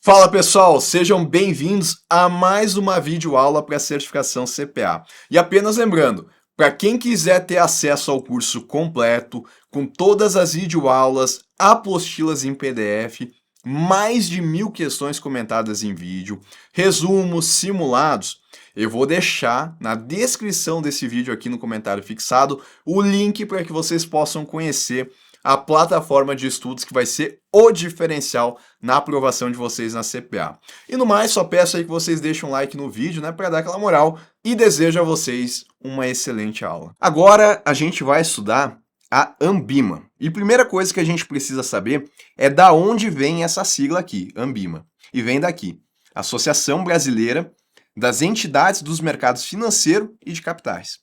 Fala pessoal, sejam bem-vindos a mais uma videoaula para a certificação CPA. E apenas lembrando, para quem quiser ter acesso ao curso completo, com todas as videoaulas, apostilas em PDF, mais de 1000 questões comentadas em vídeo, resumos, simulados, eu vou deixar na descrição desse vídeo aqui no comentário fixado o link para que vocês possam conhecer a plataforma de estudos que vai ser o diferencial na aprovação de vocês na CPA. E no mais, só peço aí que vocês deixem um like no vídeo, né, para dar aquela moral e desejo a vocês uma excelente aula. Agora a gente vai estudar a Ambima. E a primeira coisa que a gente precisa saber é da onde vem essa sigla aqui, Ambima. E vem daqui, Associação Brasileira das Entidades dos Mercados Financeiro e de Capitais.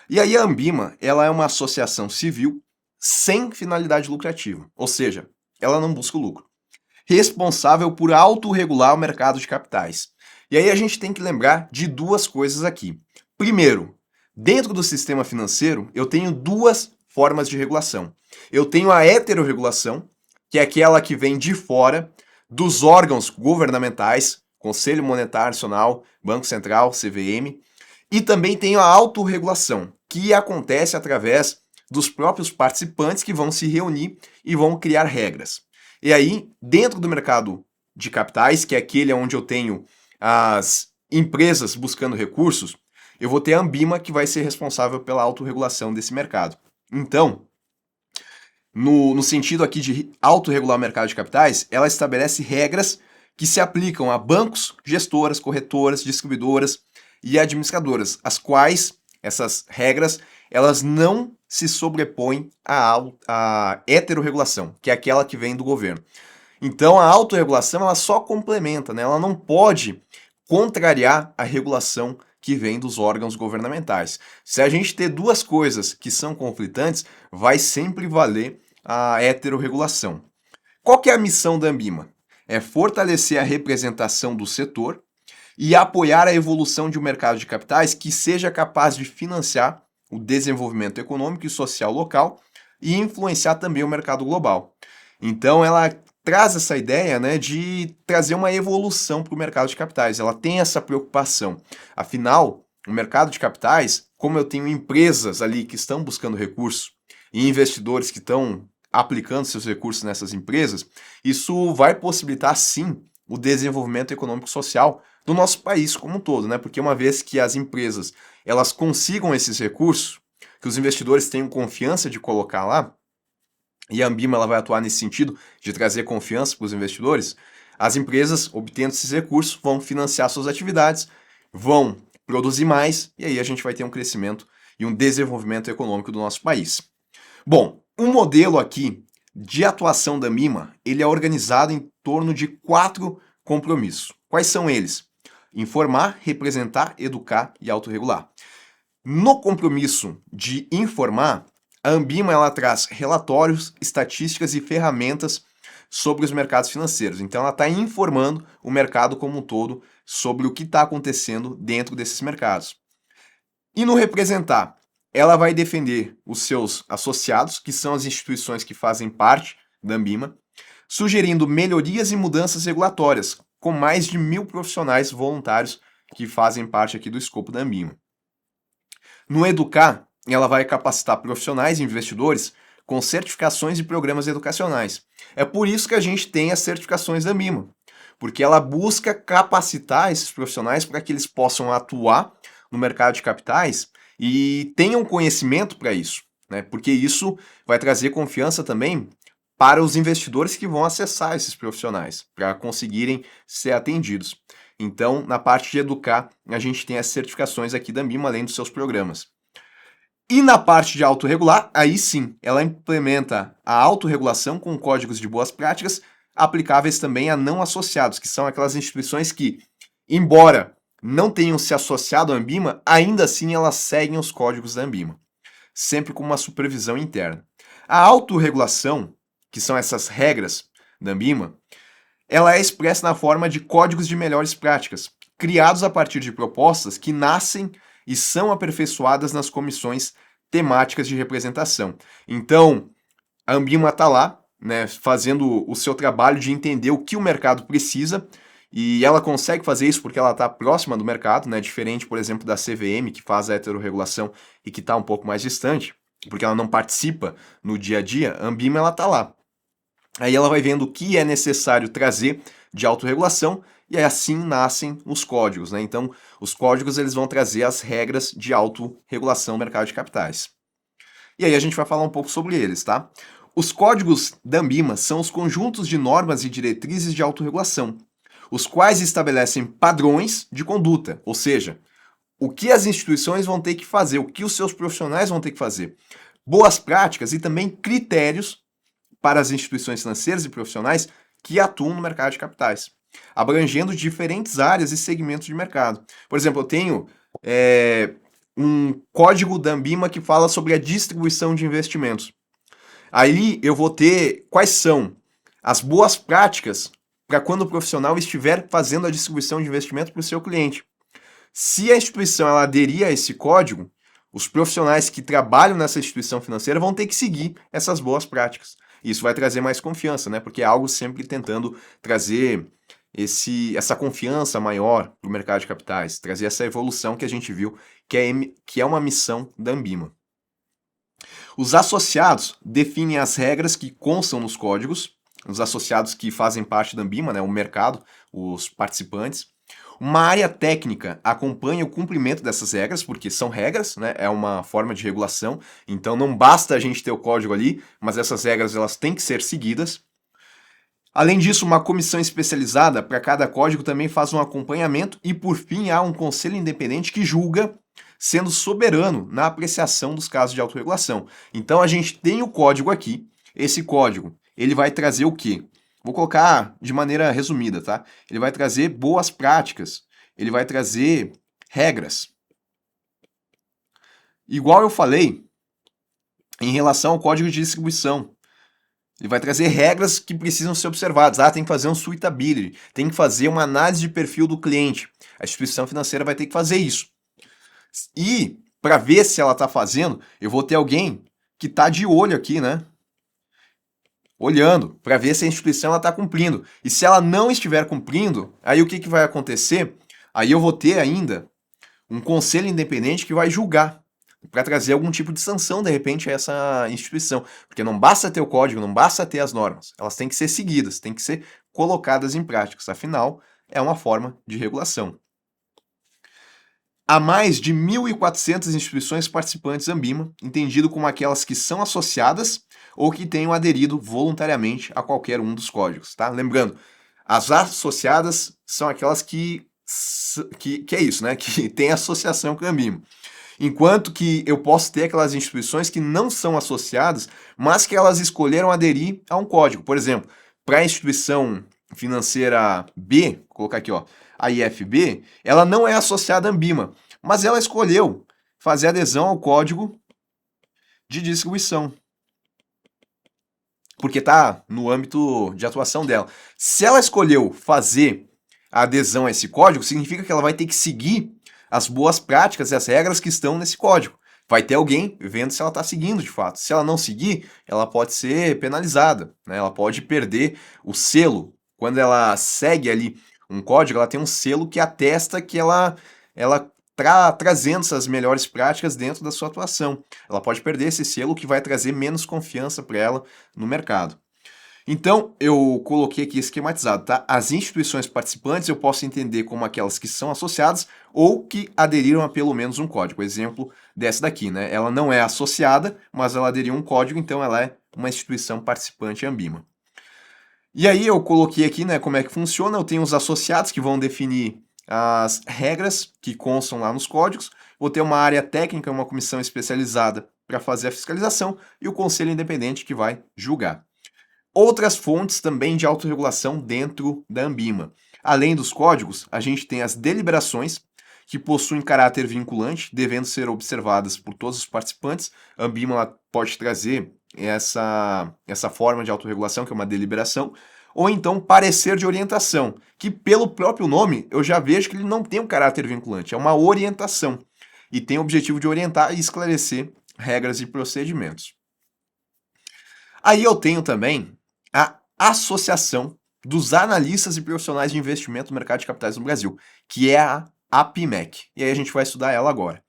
E aí a Ambima, ela é uma associação civil sem finalidade lucrativa, ou seja, ela não busca o lucro, responsável por autorregular o mercado de capitais. E aí a gente tem que lembrar de duas coisas aqui. Primeiro, dentro do sistema financeiro, eu tenho duas formas de regulação. Eu tenho a heterorregulação, que é aquela que vem de fora dos órgãos governamentais, Conselho Monetário Nacional, Banco Central, CVM, e também tenho a autorregulação, que acontece através dos próprios participantes que vão se reunir e vão criar regras. E aí, dentro do mercado de capitais, que é aquele onde eu tenho as empresas buscando recursos, eu vou ter a Ambima, que vai ser responsável pela autorregulação desse mercado. Então, no sentido aqui de autorregular o mercado de capitais, ela estabelece regras que se aplicam a bancos, gestoras, corretoras, distribuidoras e administradoras, as quais essas regras elas não se sobrepõem à heterorregulação, que é aquela que vem do governo. Então a autorregulação ela só complementa, né? Ela não pode contrariar a regulação que vem dos órgãos governamentais. Se a gente ter duas coisas que são conflitantes, vai sempre valer a heterorregulação. Qual que é a missão da Ambima? É fortalecer a representação do setor e apoiar a evolução de um mercado de capitais que seja capaz de financiar o desenvolvimento econômico e social local e influenciar também o mercado global. Então ela traz essa ideia, né, de trazer uma evolução para o mercado de capitais. Ela tem essa preocupação. Afinal, o mercado de capitais, como eu tenho empresas ali que estão buscando recursos e investidores que estão aplicando seus recursos nessas empresas, isso vai possibilitar sim o desenvolvimento econômico e social do nosso país como um todo, né? Porque uma vez que as empresas elas consigam esses recursos, que os investidores tenham confiança de colocar lá, e a Ambima ela vai atuar nesse sentido de trazer confiança para os investidores, as empresas, obtendo esses recursos, vão financiar suas atividades, vão produzir mais, e aí a gente vai ter um crescimento e um desenvolvimento econômico do nosso país. Bom, o modelo aqui de atuação da Ambima, ele é organizado em torno de 4 compromissos. Quais são eles? Informar, representar, educar e autorregular. No compromisso de informar, a Ambima ela traz relatórios, estatísticas e ferramentas sobre os mercados financeiros. Então ela está informando o mercado como um todo sobre o que está acontecendo dentro desses mercados. E no representar, ela vai defender os seus associados, que são as instituições que fazem parte da Ambima, sugerindo melhorias e mudanças regulatórias, com mais de 1000 profissionais voluntários que fazem parte aqui do escopo da Ambima. No Educar, ela vai capacitar profissionais e investidores com certificações e programas educacionais. É por isso que a gente tem as certificações da Ambima, porque ela busca capacitar esses profissionais para que eles possam atuar no mercado de capitais e tenham conhecimento para isso, né? Porque isso vai trazer confiança também para os investidores que vão acessar esses profissionais, para conseguirem ser atendidos. Então, na parte de educar, a gente tem as certificações aqui da Ambima, além dos seus programas. E na parte de autorregular, aí sim, ela implementa a autorregulação com códigos de boas práticas, aplicáveis também a não associados, que são aquelas instituições que, embora não tenham se associado à Ambima, ainda assim elas seguem os códigos da Ambima, sempre com uma supervisão interna. A autorregulação, que são essas regras da Ambima, ela é expressa na forma de códigos de melhores práticas, criados a partir de propostas que nascem e são aperfeiçoadas nas comissões temáticas de representação. Então, a Ambima está lá, né, fazendo o seu trabalho de entender o que o mercado precisa E ela consegue fazer isso porque ela está próxima do mercado, né? Diferente, por exemplo, da CVM, que faz a heterorregulação e que está um pouco mais distante, porque ela não participa no dia a dia. A Ambima, ela está lá. Aí ela vai vendo o que é necessário trazer de autorregulação e aí assim nascem os códigos, né? Então, os códigos eles vão trazer as regras de autorregulação no mercado de capitais. E aí a gente vai falar um pouco sobre eles, tá? Os códigos da Ambima são os conjuntos de normas e diretrizes de autorregulação, os quais estabelecem padrões de conduta, ou seja, o que as instituições vão ter que fazer, o que os seus profissionais vão ter que fazer, boas práticas e também critérios para as instituições financeiras e profissionais que atuam no mercado de capitais, abrangendo diferentes áreas e segmentos de mercado. Por exemplo, eu tenho um código da Ambima que fala sobre a distribuição de investimentos. Aí eu vou ter quais são as boas práticas para quando o profissional estiver fazendo a distribuição de investimento para o seu cliente. Se a instituição ela aderir a esse código, os profissionais que trabalham nessa instituição financeira vão ter que seguir essas boas práticas. Isso vai trazer mais confiança, né? Porque é algo sempre tentando trazer essa confiança maior para o mercado de capitais, trazer essa evolução que a gente viu, que é uma missão da Ambima. Os associados definem as regras que constam nos códigos, os associados que fazem parte da Ambima, né, o mercado, os participantes. Uma área técnica acompanha o cumprimento dessas regras, porque são regras, né, é uma forma de regulação, então não basta a gente ter o código ali, mas essas regras elas têm que ser seguidas. Além disso, uma comissão especializada para cada código também faz um acompanhamento e, por fim, há um conselho independente que julga, sendo soberano na apreciação dos casos de autorregulação. Então a gente tem o código aqui. Esse código, ele vai trazer o quê? Vou colocar de maneira resumida, tá? Ele vai trazer boas práticas, ele vai trazer regras. Igual eu falei em relação ao código de distribuição. Ele vai trazer regras que precisam ser observadas. Tem que fazer um suitability, tem que fazer uma análise de perfil do cliente. A instituição financeira vai ter que fazer isso. E, para ver se ela está fazendo, eu vou ter alguém que está de olho aqui, né? Olhando, para ver se a instituição está cumprindo. E se ela não estiver cumprindo, aí o que vai acontecer? Aí eu vou ter ainda um conselho independente que vai julgar, para trazer algum tipo de sanção, de repente, a essa instituição. Porque não basta ter o código, não basta ter as normas. Elas têm que ser seguidas, têm que ser colocadas em prática. Afinal, é uma forma de regulação. Há mais de 1.400 instituições participantes da Ambima, entendido como aquelas que são associadas ou que tenham aderido voluntariamente a qualquer um dos códigos, tá? Lembrando, as associadas são aquelas que é isso, né? Que tem associação com a Ambima. Enquanto que eu posso ter aquelas instituições que não são associadas, mas que elas escolheram aderir a um código. Por exemplo, para a instituição financeira B, vou colocar aqui, ó, a IFB, ela não é associada à Ambima, mas ela escolheu fazer adesão ao código de distribuição, porque está no âmbito de atuação dela. Se ela escolheu fazer a adesão a esse código, significa que ela vai ter que seguir as boas práticas e as regras que estão nesse código. Vai ter alguém vendo se ela está seguindo de fato. Se ela não seguir, ela pode ser penalizada, né? Ela pode perder o selo. Quando ela segue ali um código, ela tem um selo que atesta que ela trazendo essas melhores práticas dentro da sua atuação. Ela pode perder esse selo, que vai trazer menos confiança para ela no mercado. Então, eu coloquei aqui esquematizado, tá? As instituições participantes eu posso entender como aquelas que são associadas ou que aderiram a pelo menos um código. Exemplo dessa daqui, né? Ela não é associada, mas ela aderiu a um código, então ela é uma instituição participante Ambima. E aí eu coloquei aqui, né, como é que funciona. Eu tenho os associados que vão definir as regras que constam lá nos códigos. Vou ter uma área técnica, uma comissão especializada para fazer a fiscalização e o conselho independente que vai julgar. Outras fontes também de autorregulação dentro da Ambima. Além dos códigos, a gente tem as deliberações, que possuem caráter vinculante, devendo ser observadas por todos os participantes. A Ambima pode trazer essa forma de autorregulação, que é uma deliberação, ou então parecer de orientação, que pelo próprio nome eu já vejo que ele não tem um caráter vinculante, é uma orientação, e tem o objetivo de orientar e esclarecer regras e procedimentos. Aí eu tenho também a associação, dos analistas e profissionais de investimento no mercado de capitais no Brasil, que é a APIMEC. E aí a gente vai estudar ela agora.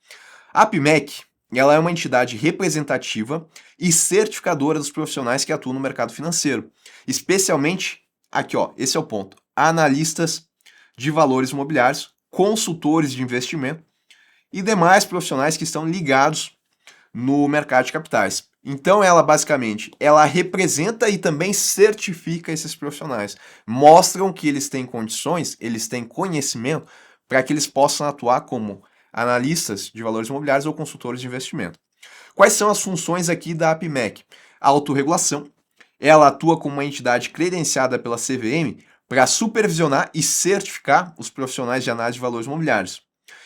A APIMEC, ela é uma entidade representativa e certificadora dos profissionais que atuam no mercado financeiro, especialmente, aqui ó, esse é o ponto, analistas de valores imobiliários, consultores de investimento e demais profissionais que estão ligados no mercado de capitais. Então ela basicamente, ela representa e também certifica esses profissionais. Mostram que eles têm condições, eles têm conhecimento para que eles possam atuar como analistas de valores imobiliários ou consultores de investimento. Quais são as funções aqui da APIMEC? A autorregulação. Ela atua como uma entidade credenciada pela CVM para supervisionar e certificar os profissionais de análise de valores imobiliários.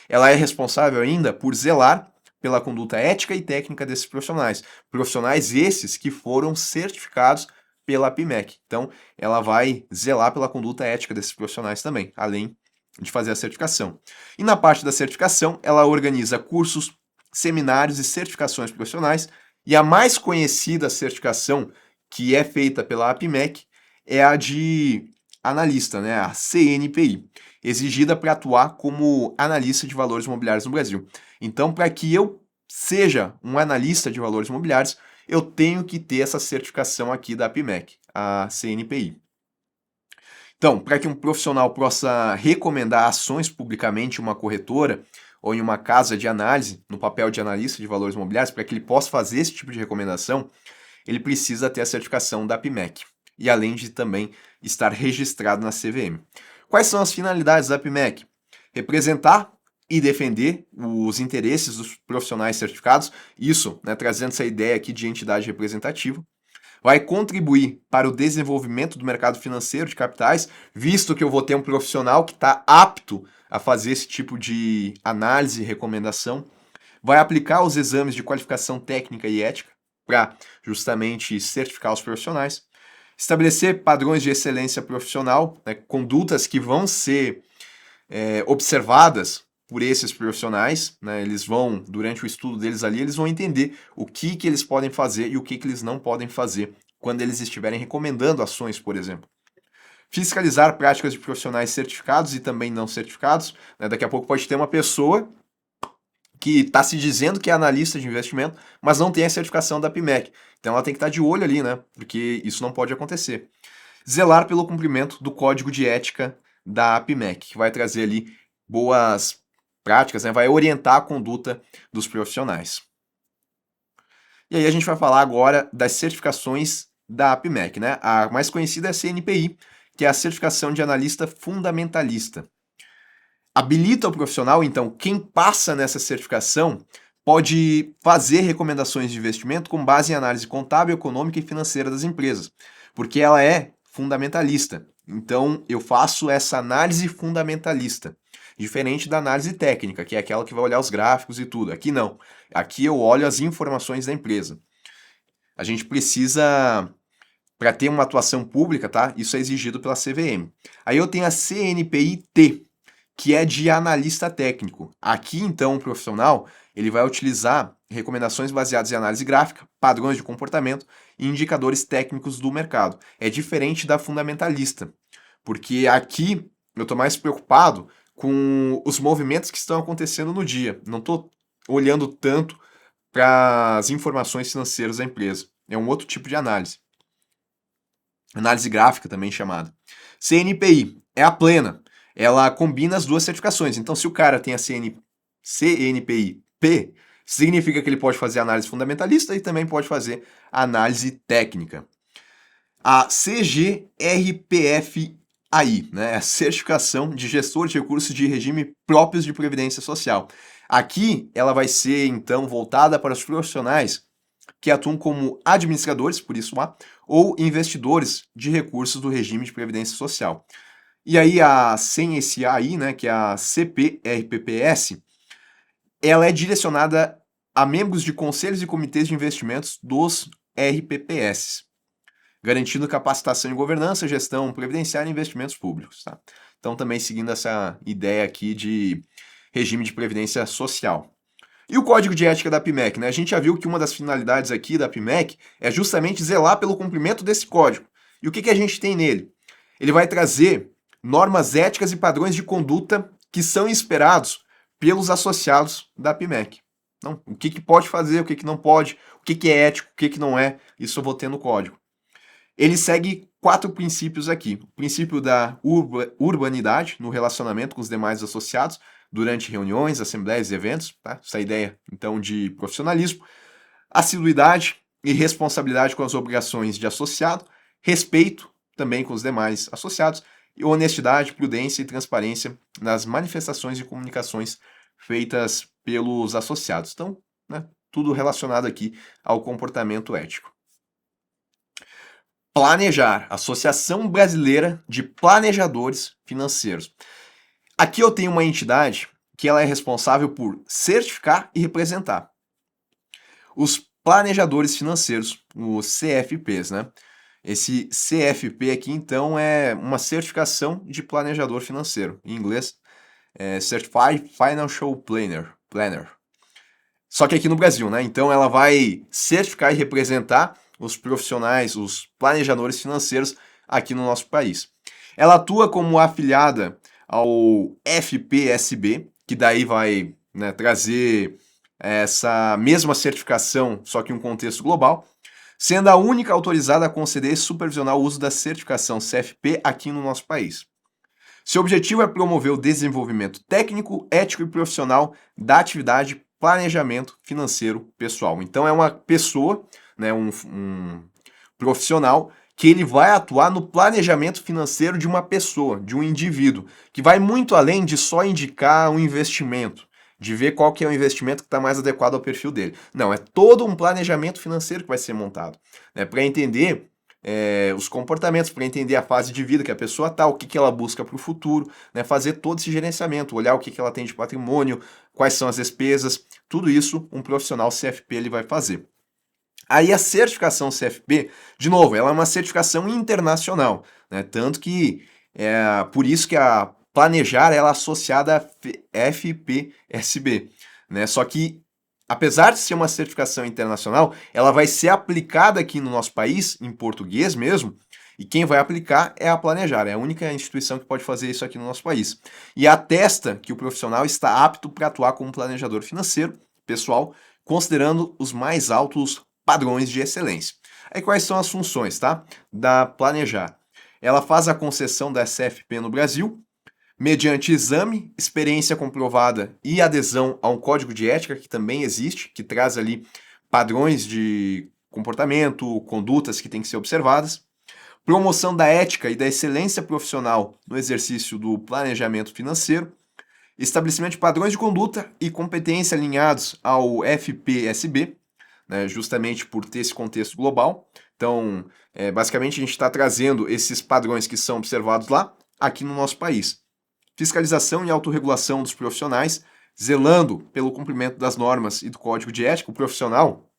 Ela é responsável ainda por zelar pela conduta ética e técnica desses profissionais. Profissionais esses que foram certificados pela APIMEC. Então, ela vai zelar pela conduta ética desses profissionais também, além de fazer a certificação. E na parte da certificação, ela organiza cursos, seminários e certificações profissionais. E a mais conhecida certificação que é feita pela APIMEC é a de analista, né, a CNPI, exigida para atuar como analista de valores imobiliários no Brasil. Então, para que eu seja um analista de valores imobiliários, eu tenho que ter essa certificação aqui da APIMEC, a CNPI. Então, para que um profissional possa recomendar ações publicamente em uma corretora ou em uma casa de análise, no papel de analista de valores imobiliários, para que ele possa fazer esse tipo de recomendação, ele precisa ter a certificação da APIMEC e além de também estar registrado na CVM. Quais são as finalidades da APIMEC? Representar e defender os interesses dos profissionais certificados, isso, né, trazendo essa ideia aqui de entidade representativa. Vai contribuir para o desenvolvimento do mercado financeiro de capitais, visto que eu vou ter um profissional que está apto a fazer esse tipo de análise e recomendação. Vai aplicar os exames de qualificação técnica e ética para justamente certificar os profissionais. Estabelecer padrões de excelência profissional, né, condutas que vão ser observadas por esses profissionais, né, eles vão, durante o estudo deles ali, eles vão entender o que eles podem fazer e o que eles não podem fazer quando eles estiverem recomendando ações, por exemplo. Fiscalizar práticas de profissionais certificados e também não certificados, né, daqui a pouco pode ter uma pessoa que está se dizendo que é analista de investimento, mas não tem a certificação da APIMEC. Então ela tem que estar de olho ali, né? Porque isso não pode acontecer. Zelar pelo cumprimento do código de ética da APIMEC, que vai trazer ali boas práticas, né? Vai orientar a conduta dos profissionais. E aí a gente vai falar agora das certificações da APIMEC, né? A mais conhecida é a CNPI, que é a certificação de analista fundamentalista. Habilita o profissional, então, quem passa nessa certificação pode fazer recomendações de investimento com base em análise contábil, econômica e financeira das empresas, porque ela é fundamentalista. Então, eu faço essa análise fundamentalista, diferente da análise técnica, que é aquela que vai olhar os gráficos e tudo. Aqui não. Aqui eu olho as informações da empresa. A gente precisa, para ter uma atuação pública, tá? Isso é exigido pela CVM. Aí eu tenho a CNPI-T, que é de analista técnico. Aqui, então, o profissional ele vai utilizar recomendações baseadas em análise gráfica, padrões de comportamento e indicadores técnicos do mercado. É diferente da fundamentalista, porque aqui eu estou mais preocupado com os movimentos que estão acontecendo no dia. Não estou olhando tanto para as informações financeiras da empresa. É um outro tipo de análise. Análise gráfica também chamada. CNPI é a plena. Ela combina as duas certificações. Então, se o cara tem a CNPI-P, significa que ele pode fazer análise fundamentalista e também pode fazer análise técnica. A CGRPF-AI, né, a certificação de gestor de recursos de regime próprios de previdência social. Aqui, ela vai ser, então, voltada para os profissionais que atuam como administradores, por isso ou investidores de recursos do regime de previdência social. E aí sem esse AI, né, que é a CPRPPS, ela é direcionada a membros de conselhos e comitês de investimentos dos RPPS, garantindo capacitação em governança, gestão previdenciária e investimentos públicos. Tá? Então também seguindo essa ideia aqui de regime de previdência social. E o código de ética da APIMEC, né? A gente já viu que uma das finalidades aqui da APIMEC é justamente zelar pelo cumprimento desse código. E o que a gente tem nele? Ele vai trazer normas éticas e padrões de conduta que são esperados pelos associados da PMEC. Então, o que pode fazer, o que não pode, o que é ético, o que não é, isso eu vou ter no código. Ele segue 4 princípios aqui. O princípio da urbanidade no relacionamento com os demais associados durante reuniões, assembleias e eventos, tá? Essa ideia, então, de profissionalismo. Assiduidade e responsabilidade com as obrigações de associado. Respeito também com os demais associados. E honestidade, prudência e transparência nas manifestações e comunicações feitas pelos associados. Então, né, tudo relacionado aqui ao comportamento ético. Planejar, Associação Brasileira de Planejadores Financeiros. Aqui eu tenho uma entidade que ela é responsável por certificar e representar os planejadores financeiros, os CFPs, né? Esse CFP aqui, então, é uma certificação de planejador financeiro. Em inglês, é Certified Financial Planner. Só que aqui no Brasil, né? Então, ela vai certificar e representar os profissionais, os planejadores financeiros aqui no nosso país. Ela atua como afiliada ao FPSB, que daí vai, né, trazer essa mesma certificação, só que em um contexto global, sendo a única autorizada a conceder e supervisionar o uso da certificação CFP aqui no nosso país. Seu objetivo é promover o desenvolvimento técnico, ético e profissional da atividade planejamento financeiro pessoal. Então é uma pessoa, né, um profissional que ele vai atuar no planejamento financeiro de uma pessoa, de um indivíduo, que vai muito além de só indicar um investimento, de ver qual que é o investimento que está mais adequado ao perfil dele. Não, é todo um planejamento financeiro que vai ser montado, né, para entender os comportamentos, para entender a fase de vida que a pessoa está, o que ela busca para o futuro, né, fazer todo esse gerenciamento, olhar o que ela tem de patrimônio, quais são as despesas, tudo isso um profissional CFP ele vai fazer. Aí a certificação CFP, de novo, ela é uma certificação internacional, né, tanto que por isso que a Planejar ela é associada a FPSB, né, só que apesar de ser uma certificação internacional, ela vai ser aplicada aqui no nosso país, em português mesmo, e quem vai aplicar é a Planejar, é a única instituição que pode fazer isso aqui no nosso país. E atesta que o profissional está apto para atuar como planejador financeiro, pessoal, considerando os mais altos padrões de excelência. Aí quais são as funções, tá? Da Planejar. Ela faz a concessão da CFP no Brasil, mediante exame, experiência comprovada e adesão a um código de ética que também existe, que traz ali padrões de comportamento, condutas que têm que ser observadas, promoção da ética e da excelência profissional no exercício do planejamento financeiro, estabelecimento de padrões de conduta e competência alinhados ao FPSB, né, justamente por ter esse contexto global. Então, basicamente a gente está trazendo esses padrões que são observados lá, aqui no nosso país. Fiscalização e autorregulação dos profissionais, zelando pelo cumprimento das normas e do código de ética. O profissional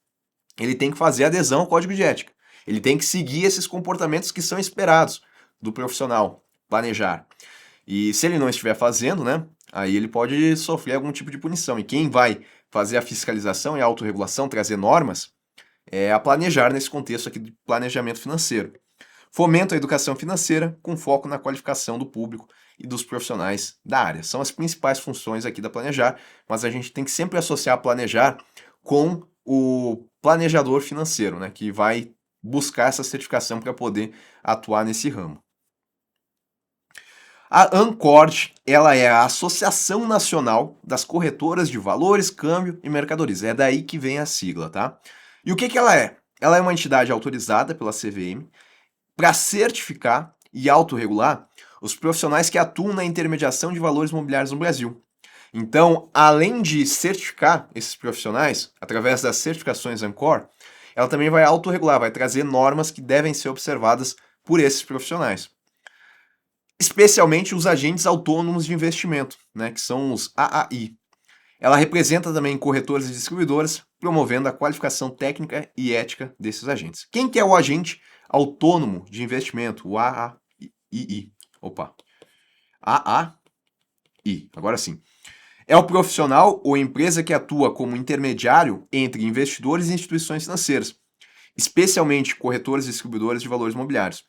ele tem que fazer adesão ao código de ética. Ele tem que seguir esses comportamentos que são esperados do profissional, planejar. E se ele não estiver fazendo, né, aí ele pode sofrer algum tipo de punição. E quem vai fazer a fiscalização e a autorregulação, trazer normas, é a Planejar nesse contexto aqui de planejamento financeiro. Fomenta a educação financeira com foco na qualificação do público e dos profissionais da área. São as principais funções aqui da Planejar, mas a gente tem que sempre associar a Planejar com o planejador financeiro, né, que vai buscar essa certificação para poder atuar nesse ramo. A ANCORD, ela é a Associação Nacional das Corretoras de Valores, Câmbio e Mercadorias. É daí que vem a sigla, tá? E o que ela é? Ela é uma entidade autorizada pela CVM para certificar e autorregular os profissionais que atuam na intermediação de valores imobiliários no Brasil. Então, além de certificar esses profissionais, através das certificações ANCOR, ela também vai autorregular, vai trazer normas que devem ser observadas por esses profissionais. Especialmente os agentes autônomos de investimento, né, que são os AAI. Ela representa também corretoras e distribuidoras, promovendo a qualificação técnica e ética desses agentes. Quem que é o agente autônomo de investimento? O AAI. Opa. AAI. Agora sim. É o profissional ou empresa que atua como intermediário entre investidores e instituições financeiras, especialmente corretores e distribuidores de valores imobiliários.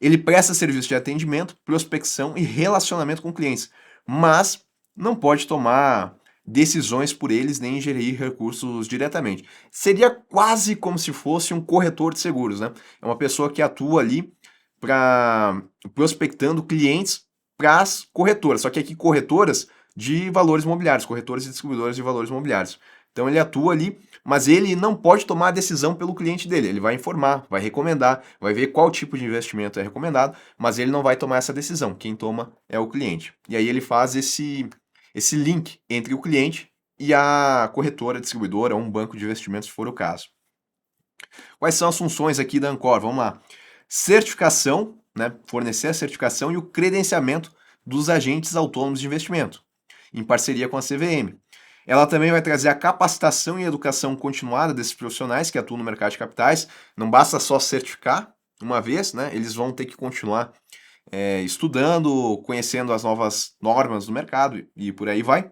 Ele presta serviço de atendimento, prospecção e relacionamento com clientes, mas não pode tomar decisões por eles nem gerir recursos diretamente. Seria quase como se fosse um corretor de seguros, né? É uma pessoa que atua ali para prospectando clientes para as corretoras, só que aqui corretoras de valores imobiliários, corretores e distribuidores de valores imobiliários. Então ele atua ali, mas ele não pode tomar a decisão pelo cliente dele. Ele vai informar, vai recomendar, vai ver qual tipo de investimento é recomendado, mas ele não vai tomar essa decisão. Quem toma é o cliente. E aí ele faz esse link entre o cliente e a corretora, distribuidora ou um banco de investimentos, se for o caso. Quais são as funções aqui da Ancor? Vamos lá. Certificação, né? Fornecer a certificação e o credenciamento dos agentes autônomos de investimento, em parceria com a CVM. Ela também vai trazer a capacitação e educação continuada desses profissionais que atuam no mercado de capitais. Não basta só certificar uma vez, né? Eles vão ter que continuar estudando, conhecendo as novas normas do mercado e por aí vai.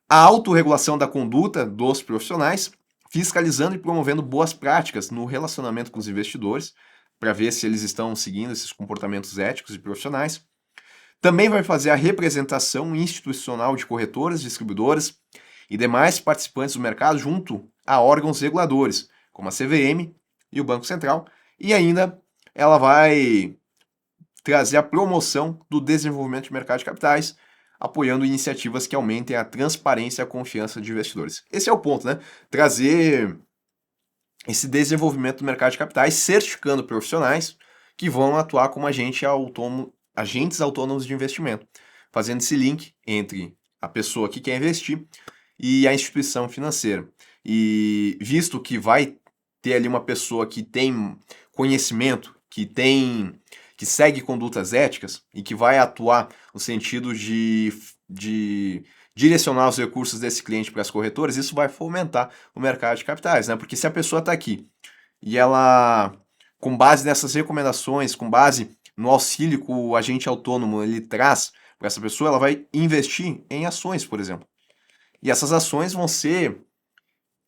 A autorregulação da conduta dos profissionais, fiscalizando e promovendo boas práticas no relacionamento com os investidores, para ver se eles estão seguindo esses comportamentos éticos e profissionais. Também vai fazer a representação institucional de corretoras, distribuidoras e demais participantes do mercado junto a órgãos reguladores, como a CVM e o Banco Central. E ainda ela vai trazer a promoção do desenvolvimento de mercado de capitais, apoiando iniciativas que aumentem a transparência e a confiança de investidores. Esse é o ponto, né? Trazer esse desenvolvimento do mercado de capitais, certificando profissionais que vão atuar como agentes autônomos de investimento, fazendo esse link entre a pessoa que quer investir e a instituição financeira. E visto que vai ter ali uma pessoa que tem conhecimento, que segue condutas éticas e que vai atuar no sentido de direcionar os recursos desse cliente para as corretoras, isso vai fomentar o mercado de capitais, né? Porque se a pessoa está aqui e ela, com base nessas recomendações, com base no auxílio que o agente autônomo ele traz para essa pessoa, ela vai investir em ações, por exemplo. E essas ações vão ser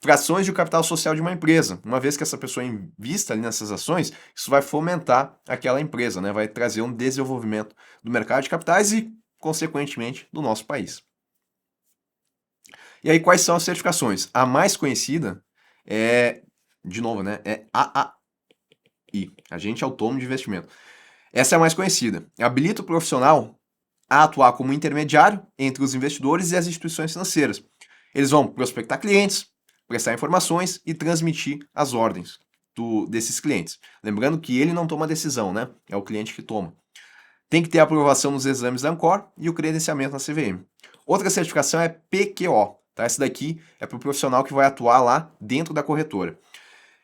frações de capital social de uma empresa. Uma vez que essa pessoa invista ali nessas ações, isso vai fomentar aquela empresa, né? Vai trazer um desenvolvimento do mercado de capitais e, consequentemente, do nosso país. E aí, quais são as certificações? A mais conhecida é, de novo, né? É AAI, Agente Autônomo de Investimento. Essa é a mais conhecida. Habilita o profissional a atuar como intermediário entre os investidores e as instituições financeiras. Eles vão prospectar clientes, prestar informações e transmitir as ordens desses clientes. Lembrando que ele não toma decisão, né? É o cliente que toma. Tem que ter aprovação nos exames da Ancor e o credenciamento na CVM. Outra certificação é PQO. Tá? Essa daqui é para o profissional que vai atuar lá dentro da corretora.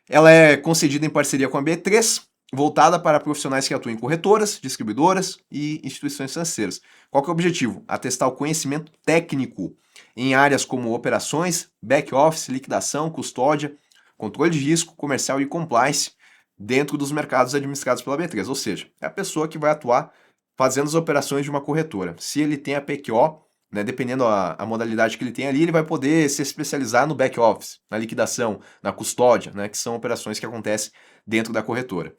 Ela é concedida em parceria com a B3, voltada para profissionais que atuam em corretoras, distribuidoras e instituições financeiras. Qual que é o objetivo? Atestar o conhecimento técnico em áreas como operações, back-office, liquidação, custódia, controle de risco, comercial e compliance dentro dos mercados administrados pela B3. Ou seja, é a pessoa que vai atuar fazendo as operações de uma corretora. Se ele tem a PQO, né, dependendo a modalidade que ele tem ali, ele vai poder se especializar no back-office, na liquidação, na custódia, né, que são operações que acontecem dentro da corretora.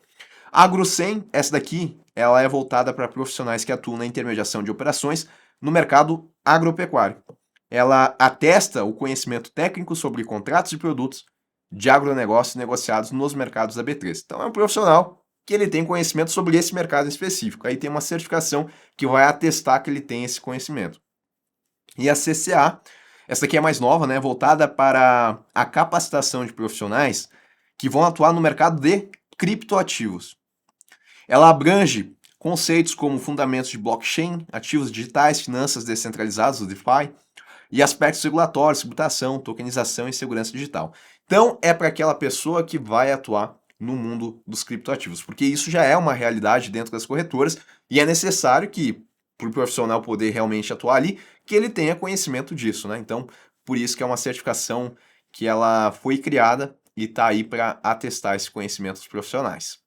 A AgroSem, essa daqui, ela é voltada para profissionais que atuam na intermediação de operações no mercado agropecuário. Ela atesta o conhecimento técnico sobre contratos e produtos de agronegócio negociados nos mercados da B3. Então é um profissional que ele tem conhecimento sobre esse mercado específico. Aí tem uma certificação que vai atestar que ele tem esse conhecimento. E a CCA, essa aqui é mais nova, né, voltada para a capacitação de profissionais que vão atuar no mercado de criptoativos. Ela abrange conceitos como fundamentos de blockchain, ativos digitais, finanças descentralizadas, o DeFi, e aspectos regulatórios, tributação, tokenização e segurança digital. Então, é para aquela pessoa que vai atuar no mundo dos criptoativos, porque isso já é uma realidade dentro das corretoras e é necessário que, para o profissional poder realmente atuar ali, que ele tenha conhecimento disso, né? Então, por isso que é uma certificação que ela foi criada e está aí para atestar esse conhecimento dos profissionais.